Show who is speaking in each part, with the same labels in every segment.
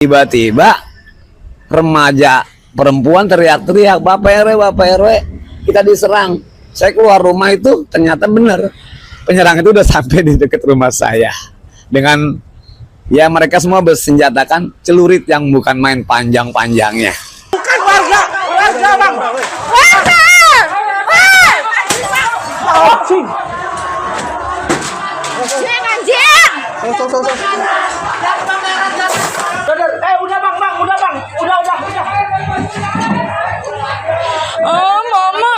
Speaker 1: Tiba-tiba remaja perempuan teriak-teriak, Bapak RW, kita diserang. Saya keluar rumah itu ternyata benar penyerang itu udah sampai di dekat rumah saya. Dengan ya mereka semua bersenjatakan celurit yang bukan main panjang-panjangnya.
Speaker 2: Bukan warga bang. Warga! Anjing! Anjing! Udah bang. Udah. Oh, mama.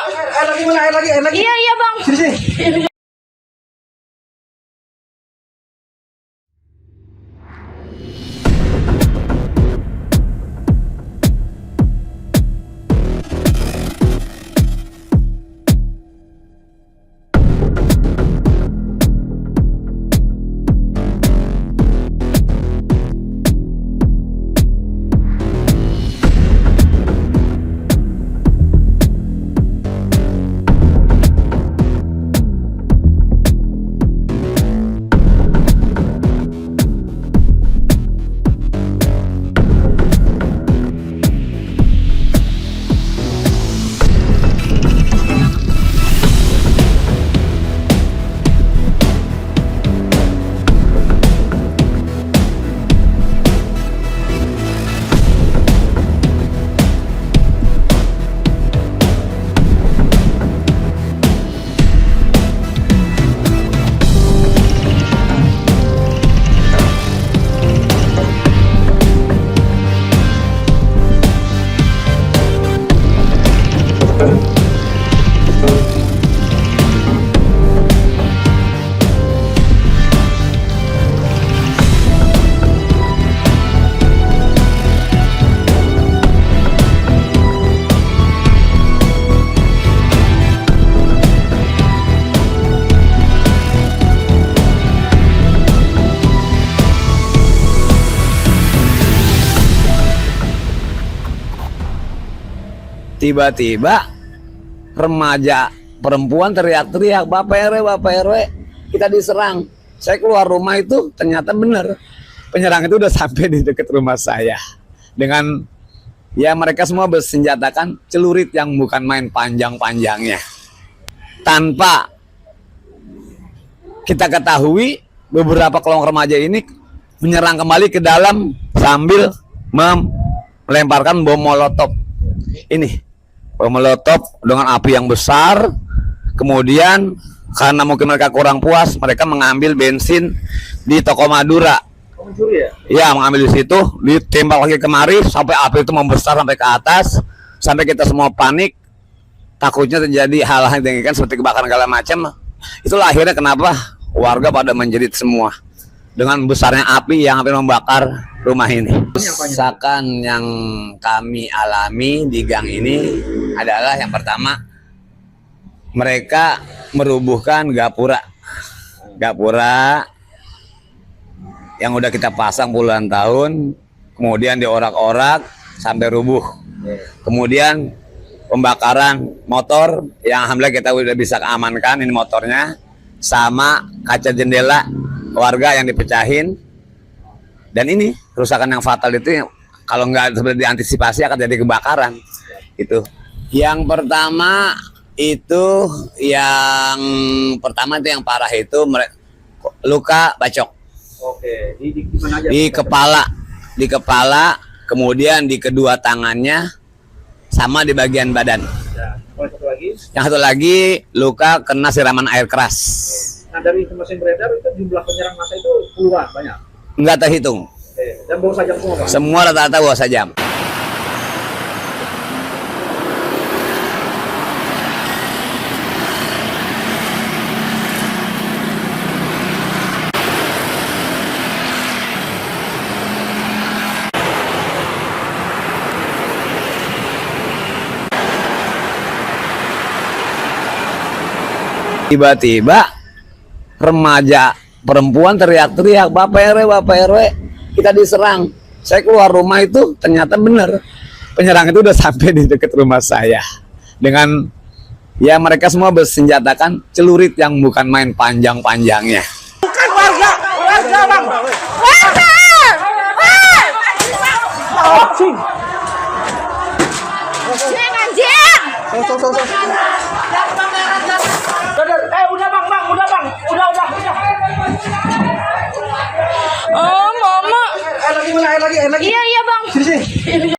Speaker 2: Air lagi. Iya bang. Sini.
Speaker 1: Tiba-tiba remaja perempuan teriak-teriak, Bapak RW, kita diserang. Saya keluar rumah itu ternyata benar penyerang itu udah sampai di dekat rumah saya. Dengan ya mereka semua bersenjatakan celurit yang bukan main panjang-panjangnya. Tanpa kita ketahui, beberapa kelompok remaja ini menyerang kembali ke dalam sambil melemparkan bom molotov. Ini bom molotov dengan api yang besar. Kemudian karena mungkin mereka kurang puas, mereka mengambil bensin di toko Madura. Ya, mengambil di situ, ditembak lagi kemari sampai api itu membesar sampai ke atas, sampai kita semua panik, takutnya terjadi hal-hal yang kan seperti kebakaran segala macam. Itulah akhirnya kenapa warga pada menjerit semua dengan besarnya api yang hampir membakar rumah ini. Kerusakan yang kami alami di gang ini adalah yang pertama, mereka merubuhkan gapura yang udah kita pasang puluhan tahun, kemudian diorak-orak sampai rubuh. Kemudian pembakaran motor yang alhamdulillah kita udah bisa amankan, ini motornya, sama kaca jendela warga yang dipecahin. Dan ini kerusakan yang fatal itu kalau nggak sebenarnya diantisipasi akan jadi kebakaran. Itu yang pertama itu yang parah itu luka bacok.
Speaker 2: Oke, di mana aja?
Speaker 1: Di kepala, kemudian di kedua tangannya, sama di bagian badan.
Speaker 2: Ya,
Speaker 1: Yang satu lagi luka kena siraman air keras.
Speaker 2: Nah, dari informasi yang beredar itu jumlah penyerang massa itu puluhan, banyak.
Speaker 1: Nggak terhitung.
Speaker 2: Oke. Dan bawa sajam semua, Pak?
Speaker 1: Semua rata-rata bawa sajam. Tiba-tiba remaja perempuan teriak-teriak, Bapak RW, kita diserang. Saya keluar rumah itu ternyata benar penyerang itu udah sampai di dekat rumah saya. Dengan ya mereka semua bersenjatakan celurit yang bukan main panjang-panjangnya.
Speaker 2: Bukan warga bang. Warga! Cing.
Speaker 3: Cing anjing.
Speaker 2: So. Udah bang, udah.
Speaker 3: Oh, mama.
Speaker 2: Air lagi.
Speaker 3: Iya, Bang.
Speaker 2: Sini.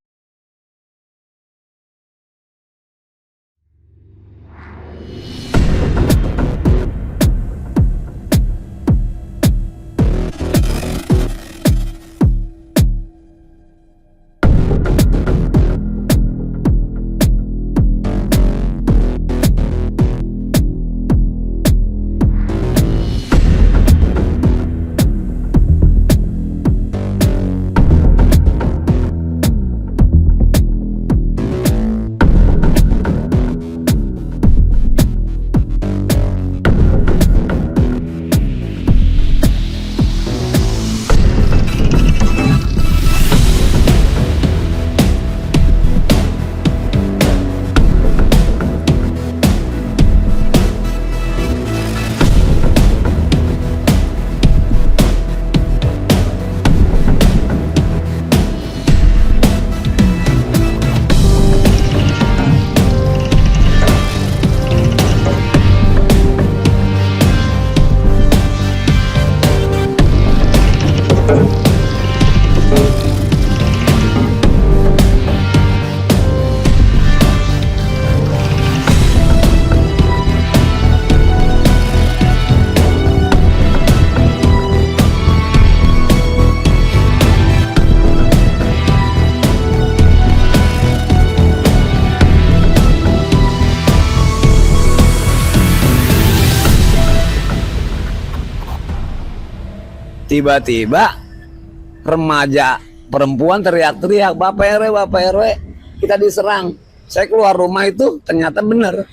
Speaker 1: Tiba-tiba remaja perempuan teriak-teriak, Bapak RW, kita diserang. Saya keluar rumah itu ternyata benar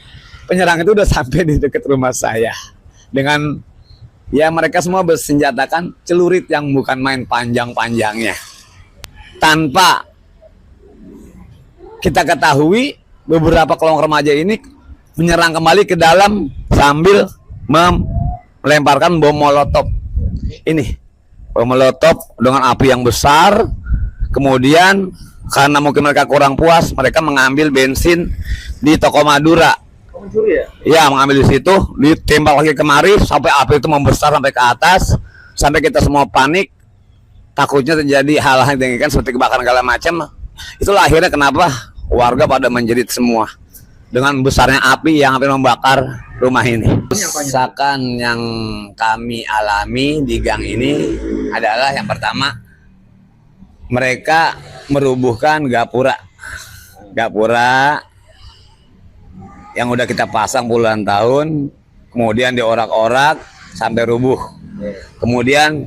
Speaker 1: penyerang itu udah sampai di dekat rumah saya. Dengan ya mereka semua bersenjatakan celurit yang bukan main panjang-panjangnya. Tanpa kita ketahui beberapa kelompok remaja ini menyerang kembali ke dalam sambil melemparkan bom molotov. Ini bom molotov dengan api yang besar. Kemudian karena mungkin mereka kurang puas, mereka mengambil bensin di toko Madura.
Speaker 2: Mencuri ya?
Speaker 1: Ya, mengambil di situ, ditembak lagi kemari sampai api itu membesar sampai ke atas, sampai kita semua panik, takutnya terjadi hal-hal yang diinginkan seperti kebakaran segala macam. Itulah akhirnya kenapa warga pada menjerit semua dengan besarnya api yang hampir membakar rumah ini. Kerusakan yang kami alami di gang ini adalah yang pertama, mereka merubuhkan gapura yang udah kita pasang puluhan tahun, kemudian diorak-orak sampai rubuh. Kemudian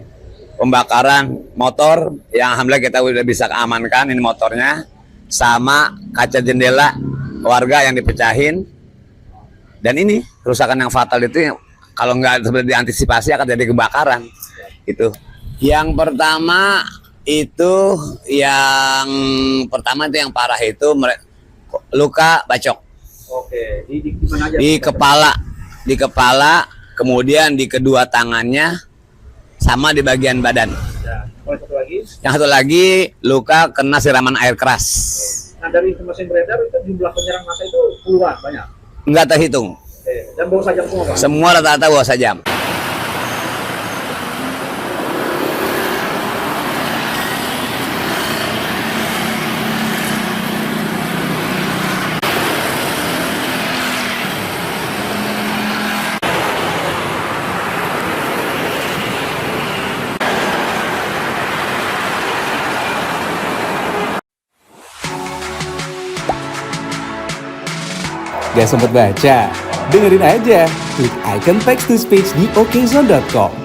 Speaker 1: pembakaran motor yang alhamdulillah kita udah bisa keamankan, ini motornya, sama kaca jendela warga yang dipecahin. Dan ini kerusakan yang fatal itu kalau nggak seperti diantisipasi akan jadi kebakaran. Itu yang pertama itu yang parah itu luka bacok.
Speaker 2: Oke, di mana aja?
Speaker 1: Di kepala, kemudian di kedua tangannya, sama di bagian badan.
Speaker 2: Ya. Satu lagi?
Speaker 1: Yang satu lagi luka kena siraman air keras.
Speaker 2: Nah, dari informasi yang beredar itu jumlah penyerang massa itu puluhan, banyak.
Speaker 1: Nggak terhitung.
Speaker 2: Oke. Dan bawa sajam semua, Pak?
Speaker 1: Semua rata-rata bawa sajam.
Speaker 4: Gak sempet baca? Dengerin aja, klik icon text to speech di okezone.com.